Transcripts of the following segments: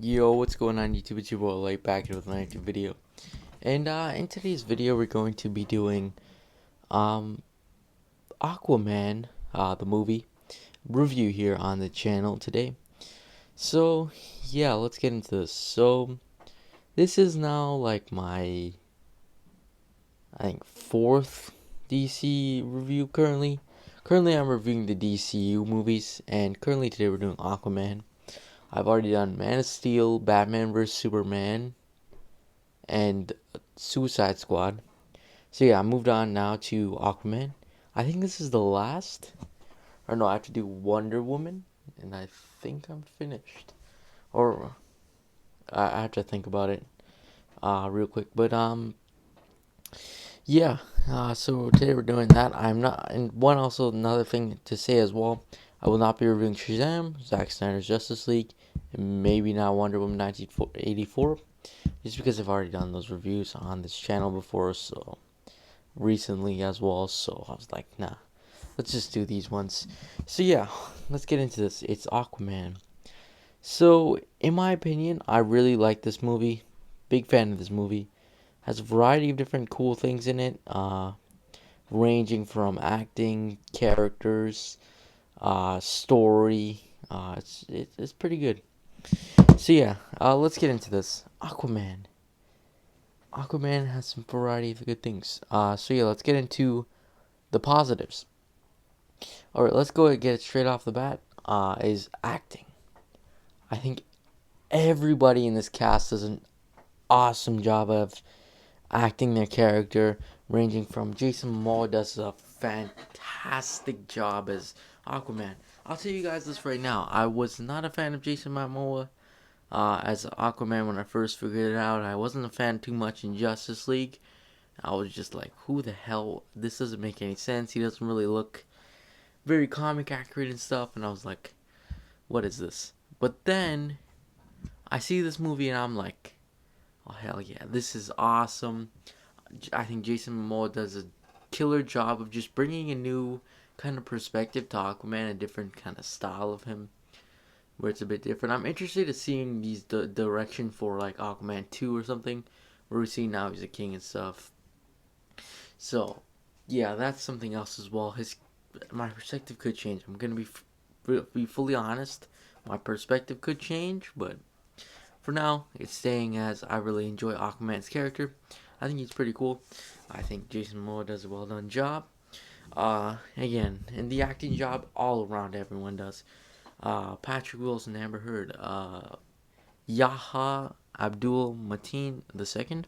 Yo, what's going on YouTube? It's your boy Light back here with another YouTube video. And in today's video we're going to be doing um Aquaman, the movie review here on the channel today. So yeah, let's get into this. So this is now like my I think fourth DC review currently. Currently I'm reviewing the DCU movies, and currently today we're doing Aquaman. I've already done Man of Steel, Batman vs Superman, and Suicide Squad. So yeah, I moved on now to Aquaman. I think this is the last, or no, I have to do Wonder Woman, and I think I'm finished. Or I have to think about it, real quick. But yeah. So today we're doing that. I'm not, and one also another thing to say as well. I will not be reviewing Shazam, Zack Snyder's Justice League, and maybe not Wonder Woman 1984, just because I've already done those reviews on this channel before, so recently as well. So I was like, nah, let's just do these ones. So yeah, let's get into this. It's Aquaman. So in my opinion, I really like this movie. Big fan of this movie. Has a variety of different cool things in it. Ranging from acting, characters, story. It's pretty good. So yeah, let's get into this. Aquaman. Aquaman has some variety of good things. So yeah, let's get into the positives. All right, let's go and get it straight off the bat. Is acting. I think everybody in this cast does an awesome job of acting their character, ranging from Jason Momoa does a fantastic job as Aquaman. I'll tell you guys this right now. I was not a fan of Jason Momoa as Aquaman when I first figured it out. I wasn't a fan too much in Justice League. I was just like, who the hell? This doesn't make any sense. He doesn't really look very comic accurate and stuff. And I was like, what is this? But then I see this movie and I'm like, oh hell yeah, this is awesome. I think Jason Momoa does a killer job of just bringing a new kind of perspective to Aquaman, a different kind of style of him, where it's a bit different. I'm interested in seeing the direction for like Aquaman 2 or something, where we see now he's a king and stuff. So, yeah, that's something else as well. My perspective could change. I'm gonna be fully honest. My perspective could change, but for now, it's staying as I really enjoy Aquaman's character. I think he's pretty cool. I think Jason Momoa does a well done job. Again, in the acting job, all around everyone does. Patrick Wilson, Amber Heard, Yaha Abdul Mateen II,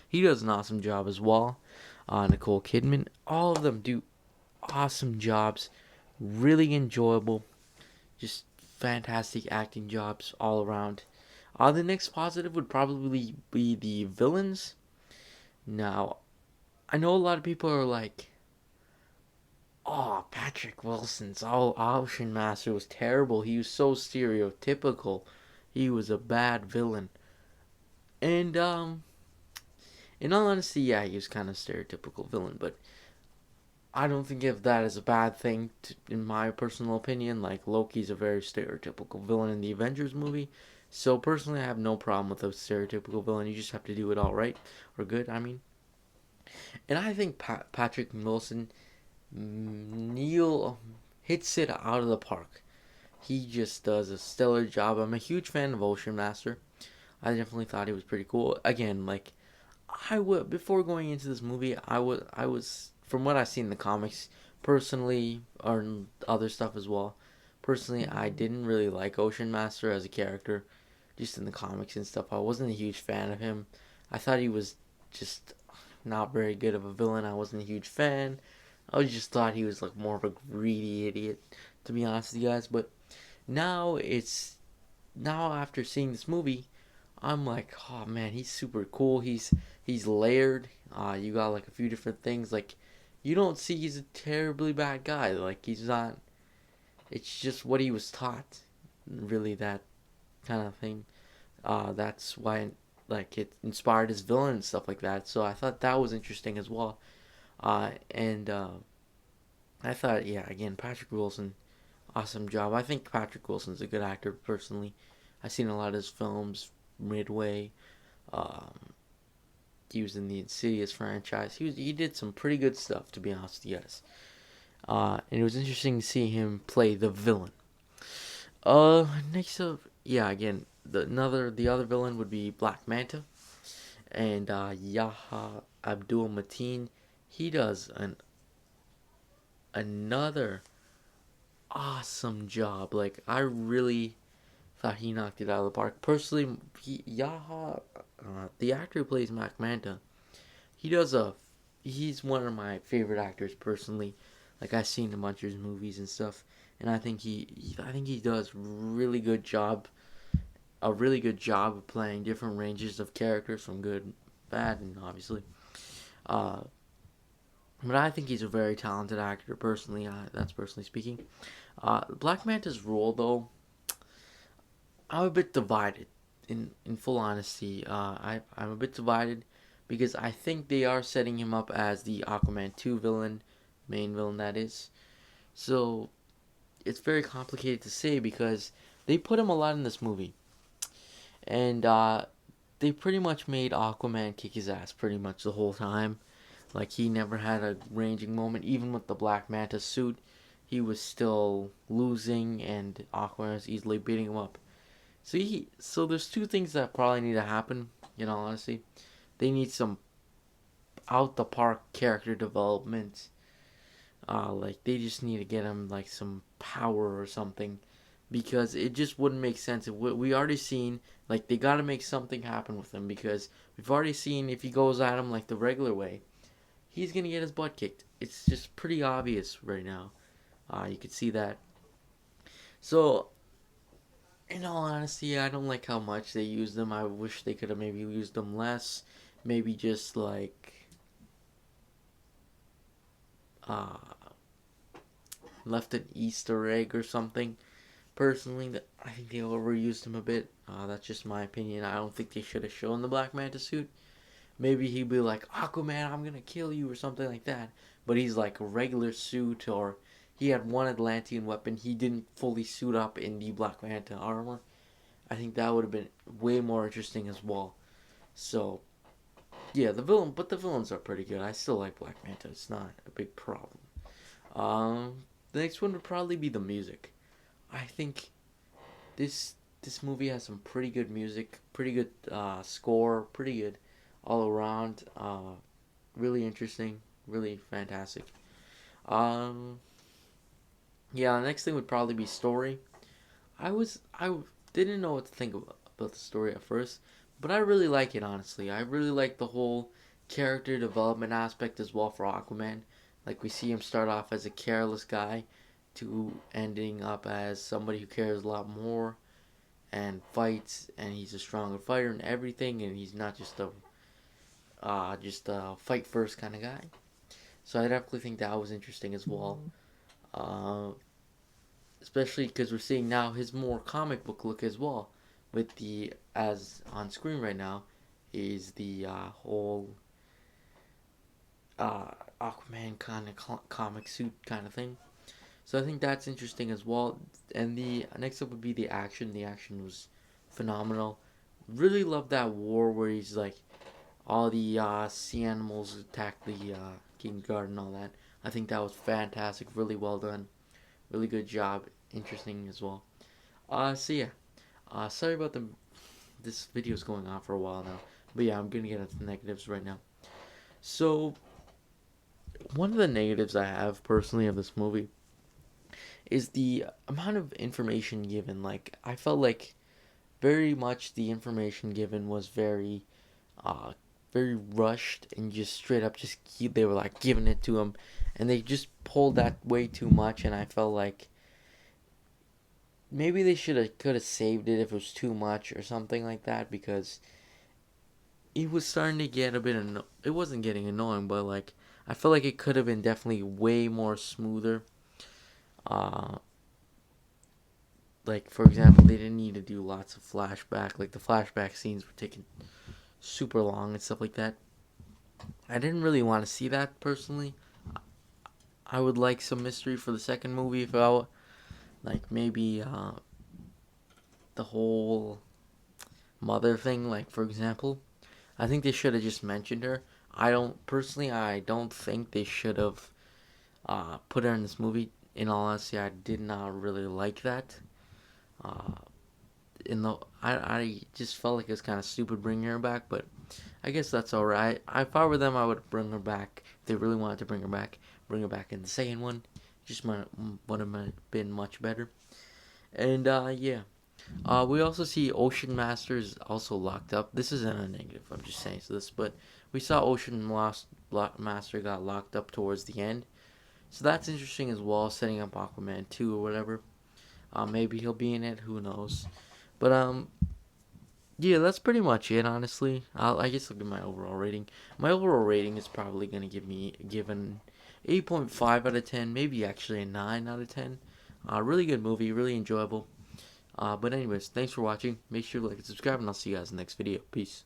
he does an awesome job as well. Nicole Kidman, all of them do awesome jobs. Really enjoyable. Just fantastic acting jobs all around. The next positive would probably be the villains. Now, I know a lot of people are like, "Oh, Patrick Wilson's Ocean Master was terrible. He was so stereotypical. He was a bad villain." And in all honesty, yeah, he was kind of stereotypical villain. But I don't think of that as a bad thing, in my personal opinion. Like Loki's a very stereotypical villain in the Avengers movie. So personally, I have no problem with a stereotypical villain. You just have to do it all right or good. I mean, and I think Patrick Wilson Neil hits it out of the park. He just does a stellar job. I'm a huge fan of Ocean Master. I definitely thought he was pretty cool. Again, like I would before going into this movie, I was from what I've seen in the comics personally or in other stuff as well. Personally, I didn't really like Ocean Master as a character, just in the comics and stuff. I wasn't a huge fan of him. I thought he was just not very good of a villain. I wasn't a huge fan. I just thought he was like more of a greedy idiot, to be honest with you guys. But now now after seeing this movie, I'm like, oh man, he's super cool. He's layered. You got like a few different things. Like you don't see he's a terribly bad guy. Like he's not. It's just what he was taught. Really, that kind of thing. That's why like it inspired his villain and stuff like that. So I thought that was interesting as well. And I thought, yeah, again, Patrick Wilson, awesome job. I think Patrick Wilson's a good actor personally. I've seen a lot of his films midway. Um, he was in the Insidious franchise. He did some pretty good stuff, to be honest with you guys. And it was interesting to see him play the villain. Next up, yeah, again, the other villain would be Black Manta, and Yaha Abdul Mateen. He does another awesome job. Like, I really thought he knocked it out of the park. Personally, the actor who plays Black Manta, he does a he's one of my favorite actors personally. Like, I've seen a bunch of his movies and stuff, and I think he does a really good job of playing different ranges of characters, from good, bad, and obviously. Uh, but I think he's a very talented actor personally. That's personally speaking. Black Manta's role, though, I'm a bit divided. In full honesty, I'm a bit divided because I think they are setting him up as the Aquaman 2 villain, main villain that is. So it's very complicated to say because they put him a lot in this movie, and they pretty much made Aquaman kick his ass pretty much the whole time. Like, he never had a ranging moment, even with the Black Manta suit. He was still losing, and Aquaman was easily beating him up. So there's two things that probably need to happen. You know, honestly, they need some out the park character development. Like, they just need to get him like some power or something, because it just wouldn't make sense. We already seen, like, they got to make something happen with him, because we've already seen if he goes at him like the regular way, he's gonna get his butt kicked. It's just pretty obvious right now. You could see that. So, in all honesty, I don't like how much they use them. I wish they could have maybe used them less. Maybe just like uh, left an Easter egg or something. Personally, that I think they overused him a bit. That's just my opinion. I don't think they should have shown the Black Manta suit. Maybe he'd be like, Aquaman, I'm gonna kill you, or something like that. But he's like a regular suit, or he had one Atlantean weapon. He didn't fully suit up in the Black Manta armor. I think that would have been way more interesting as well. So, yeah, the villains are pretty good. I still like Black Manta. It's not a big problem. The next one would probably be the music. I think this movie has some pretty good music, pretty good score, pretty good all around. Really interesting, really fantastic. Um, yeah, the next thing would probably be story. I didn't know what to think about the story at first, but I really like it, honestly. I really like the whole character development aspect as well for Aquaman. Like, we see him start off as a careless guy to ending up as somebody who cares a lot more and fights, and he's a stronger fighter and everything, and he's not just a fight first kind of guy. So I definitely think that was interesting as well. Uh, Especially because we're seeing now his more comic book look as well, with the, as on screen right now, is the whole Aquaman kind of comic suit kind of thing. So I think that's interesting as well. And the next up would be the action. The action was phenomenal. Really love that war where he's like, all the sea animals attack the King Guard and all that. I think that was fantastic. Really well done. Really good job. Interesting as well. So yeah. Sorry about this video's going on for a while now. But yeah, I'm gonna get into the negatives right now. So, one of the negatives I have personally of this movie is the amount of information given. Like, I felt like very much the information given was uh, very rushed, and just straight up they were like giving it to him, and they just pulled that way too much, and I felt like maybe they could have saved it if it was too much or something like that, because it was starting to get a bit it wasn't getting annoying, but like, I felt like it could have been definitely way more smoother. uh like, for example, they didn't need to do lots of flashback. Like, the flashback scenes were taking super long and stuff like that. I didn't really want to see that personally. I would like some mystery for the second movie, if I like, maybe the whole mother thing. Like, for example, I think they should have just mentioned her. I don't think they should have put her in this movie. In all honesty, I did not really like that. Uh, I just felt like it was kind of stupid bringing her back, but I guess that's alright. If I were them, I would bring her back. If they really wanted to bring her back in the second one. Just would have been much better. And yeah, we also see Ocean Masters also locked up. This isn't a negative. I'm just saying this, but we saw Master got locked up towards the end, so that's interesting as well. Setting up Aquaman 2 or whatever. Maybe he'll be in it. Who knows? But yeah, that's pretty much it. Honestly, I guess I'll give my overall rating. My overall rating is probably gonna give an 8.5 out of 10, maybe actually a 9 out of 10. Really good movie, really enjoyable. But anyways, thanks for watching. Make sure to like and subscribe, and I'll see you guys in the next video. Peace.